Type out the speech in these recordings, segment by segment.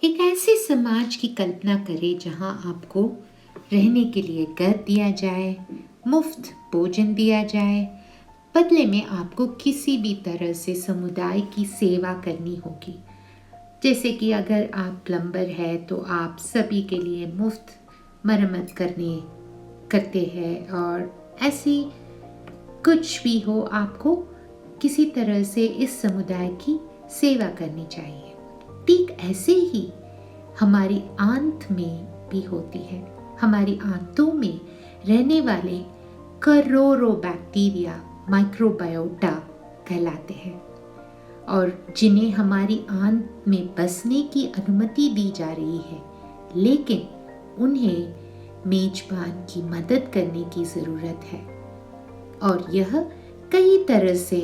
एक ऐसे समाज की कल्पना करें जहां आपको रहने के लिए घर दिया जाए, मुफ्त भोजन दिया जाए, बदले में आपको किसी भी तरह से समुदाय की सेवा करनी होगी। जैसे कि अगर आप प्लम्बर है तो आप सभी के लिए मुफ्त मरम्मत करते हैं, और ऐसी कुछ भी हो, आपको किसी तरह से इस समुदाय की सेवा करनी चाहिए। ठीक ऐसे ही हमारी आंत में भी होती है। हमारी आंतों में रहने वाले करोड़ों बैक्टीरिया माइक्रोबायोटा कहलाते हैं, और जिन्हें हमारी आंत में बसने की अनुमति दी जा रही है, लेकिन उन्हें मेजबान की मदद करने की ज़रूरत है, और यह कई तरह से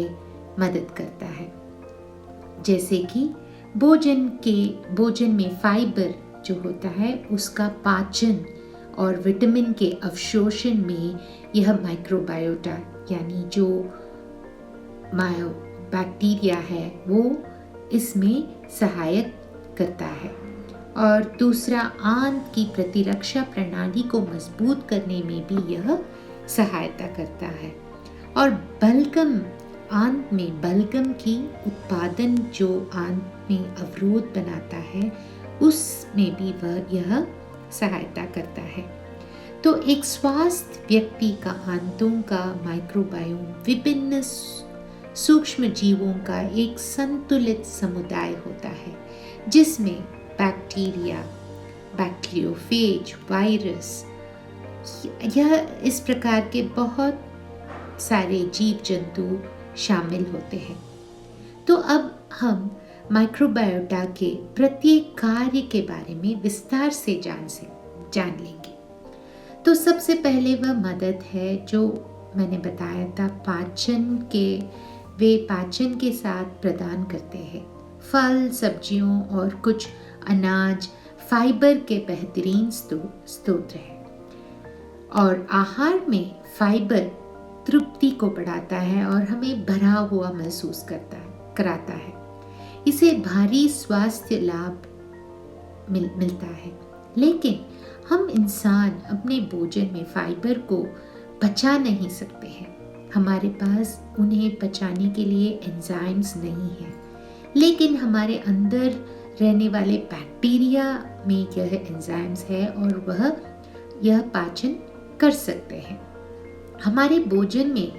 मदद करता है। जैसे कि भोजन में फाइबर जो होता है उसका पाचन और विटामिन के अवशोषण में यह माइक्रोबायोटा यानी जो बैक्टीरिया है वो इसमें सहायक करता है। और दूसरा, आंत की प्रतिरक्षा प्रणाली को मजबूत करने में भी यह सहायता करता है। और बलगम, आंत में बलगम की उत्पादन जो आंत में अवरोध बनाता है, उसमें भी यह सहायता करता है। तो एक स्वस्थ व्यक्ति का आंतों का माइक्रोबायोम विभिन्न सूक्ष्म जीवों का एक संतुलित समुदाय होता है, जिसमें बैक्टीरिया, बैक्टीरियोफेज, वायरस, यह इस प्रकार के बहुत सारे जीव जंतु शामिल होते हैं। तो अब हम माइक्रोबायोटा के प्रत्येक कार्य के बारे में विस्तार से जान लेंगे। तो सबसे पहले वह मदद है जो मैंने बताया था, वे पाचन के साथ प्रदान करते हैं। फल, सब्जियों और कुछ अनाज फाइबर के बेहतरीन स्रोत हैं, और आहार में फाइबर तृप्ति को बढ़ाता है और हमें भरा हुआ महसूस कराता है। इसे भारी स्वास्थ्य लाभ मिलता है। लेकिन हम इंसान अपने भोजन में फाइबर को पचा नहीं सकते हैं। हमारे पास उन्हें पचाने के लिए एंजाइम्स नहीं है, लेकिन हमारे अंदर रहने वाले बैक्टीरिया में यह एंजाइम्स है और वह यह पाचन कर सकते हैं। हमारे भोजन में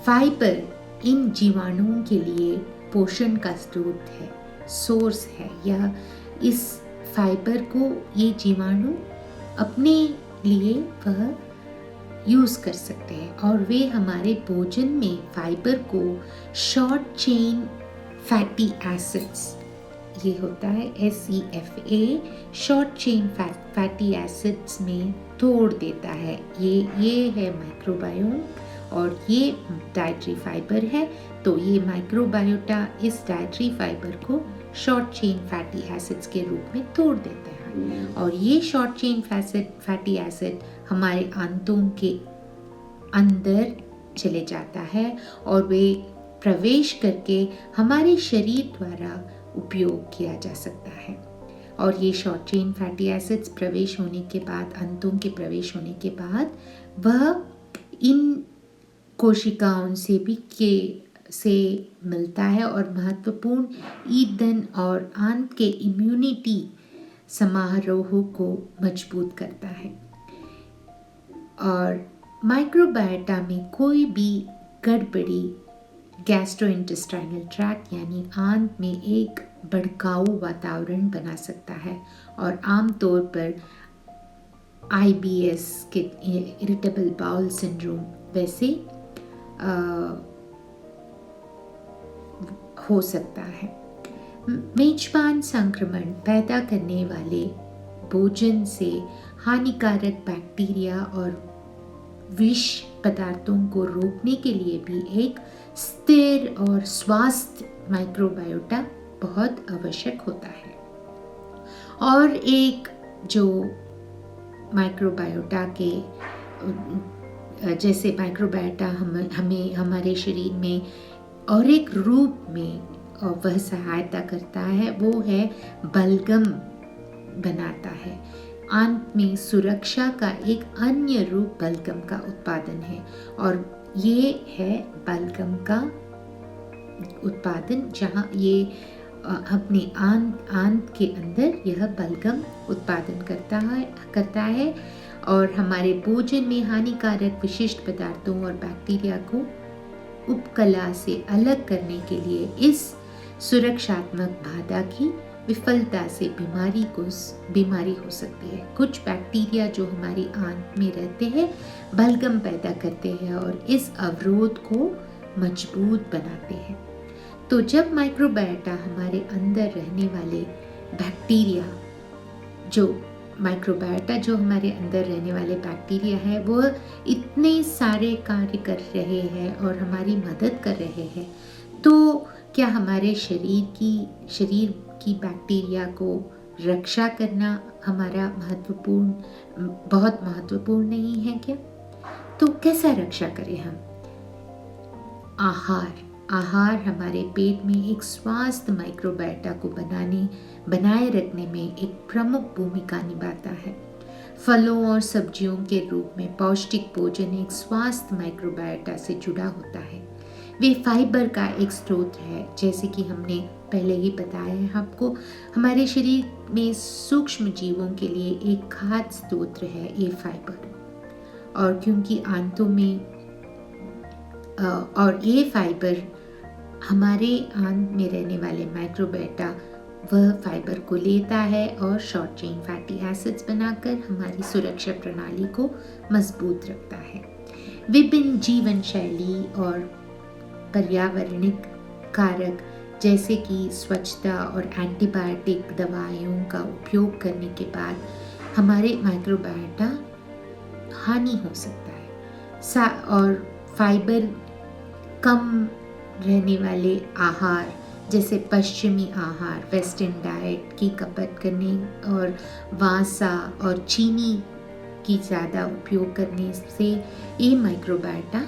फाइबर इन जीवाणुओं के लिए पोषण का स्रोत है, सोर्स है। यह इस फाइबर को ये जीवाणु अपने लिए वह यूज़ कर सकते हैं, और वे हमारे भोजन में फाइबर को शॉर्ट चेन फैटी एसिड्स, ये होता है SEFA, short chain fatty acids में तोड़ देता है। ये है माइक्रोबायोम, और ये डाइटरी फाइबर है। तो ये माइक्रोबायोटा इस डाइटरी फाइबर को शॉर्ट चेन फैटी एसिड्स के रूप में तोड़ देता है, और ये शॉर्ट चेन फैटी एसिड हमारे आंतों के अंदर चले जाता है, और वे प्रवेश करके हमारे शरीर द्वारा उपयोग किया जा सकता है। और ये शॉर्ट चेन फैटी एसिड्स प्रवेश होने के बाद, आंतों के प्रवेश होने के बाद, वह इन कोशिकाओं से मिलता है और महत्वपूर्ण ईंधन और आंत के इम्यूनिटी समारोह को मजबूत करता है। और माइक्रोबायोटा में कोई भी गड़बड़ी गैस्ट्रोइंटेस्टाइनल ट्रैक्ट यानी आंत में एक भड़काऊ वातावरण बना सकता है, और आमतौर पर IBS के इरिटेबल बाउल सिंड्रोम वैसे हो सकता है। मेजबान संक्रमण पैदा करने वाले भोजन से हानिकारक बैक्टीरिया और विष पदार्थों को रोकने के लिए भी एक स्थिर और स्वस्थ माइक्रोबायोटा बहुत आवश्यक होता है। और एक जो माइक्रोबायोटा के जैसे माइक्रोबायोटा हमें हमारे शरीर में और एक रूप में वह सहायता करता है, वो है बलगम बनाता है। आंत में सुरक्षा का एक अन्य रूप बलगम का उत्पादन है और ये है बलगम का उत्पादन, जहाँ ये अपने आंत के अंदर यह बलगम उत्पादन करता है और हमारे भोजन में हानिकारक विशिष्ट पदार्थों और बैक्टीरिया को उपकला से अलग करने के लिए इस सुरक्षात्मक बाधा की विफलता से बीमारी हो सकती है। कुछ बैक्टीरिया जो हमारी आंत में रहते हैं बलगम पैदा करते हैं और इस अवरोध को मजबूत बनाते हैं। तो जब माइक्रोबायोटा हमारे अंदर रहने वाले बैक्टीरिया जो हमारे अंदर रहने वाले बैक्टीरिया है वो इतने सारे कार्य कर रहे हैं और हमारी मदद कर रहे हैं, तो क्या हमारे शरीर की बैक्टीरिया को रक्षा करना हमारा बहुत महत्वपूर्ण नहीं है क्या? तो कैसा रक्षा करें हम? आहार हमारे पेट में एक स्वस्थ माइक्रोबायोटा को बनाए रखने में एक प्रमुख भूमिका निभाता है। फलों और सब्जियों के रूप में पौष्टिक भोजन एक स्वस्थ माइक्रोबायोटा से जुड़ा होता है। वे फाइबर का एक स्रोत है, जैसे कि हमने पहले ही बताया है आपको। हमारे शरीर में सूक्ष्म जीवों के लिए एक खाद्य स्रोत है ये फाइबर, और क्योंकि आंतों में और ये फाइबर हमारे आंत में रहने वाले माइक्रोबायोटा वह फाइबर को लेता है और शॉर्ट चेन फैटी एसिड्स बनाकर हमारी सुरक्षा प्रणाली को मजबूत रखता है। विभिन्न जीवन शैली और पर्यावरणिक कारक जैसे कि स्वच्छता और एंटीबायोटिक दवाइयों का उपयोग करने के बाद हमारे माइक्रोबायोटा हानि हो सकता है। और फाइबर कम रहने वाले आहार जैसे पश्चिमी आहार, वेस्टर्न डाइट की खपत करने और वसा और चीनी की ज़्यादा उपयोग करने से ये माइक्रोबायोटा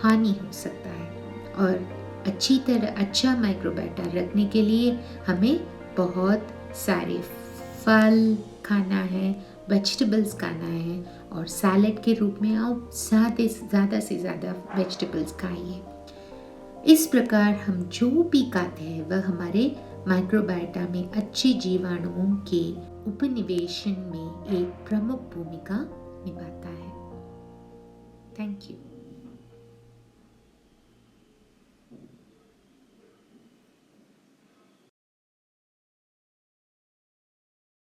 हानि हो सकता है। और अच्छा माइक्रोबायोटा रखने के लिए हमें बहुत सारे फल खाना है, वेजिटेबल्स खाना है और सैलेड के रूप में आप ज़्यादा से ज़्यादा वेजिटेबल्स खाइए। इस प्रकार हम जो भी खाते हैं वह हमारे माइक्रोबायोटा में अच्छे जीवाणुओं के उपनिवेशन में एक प्रमुख भूमिका निभाता है। Thank you.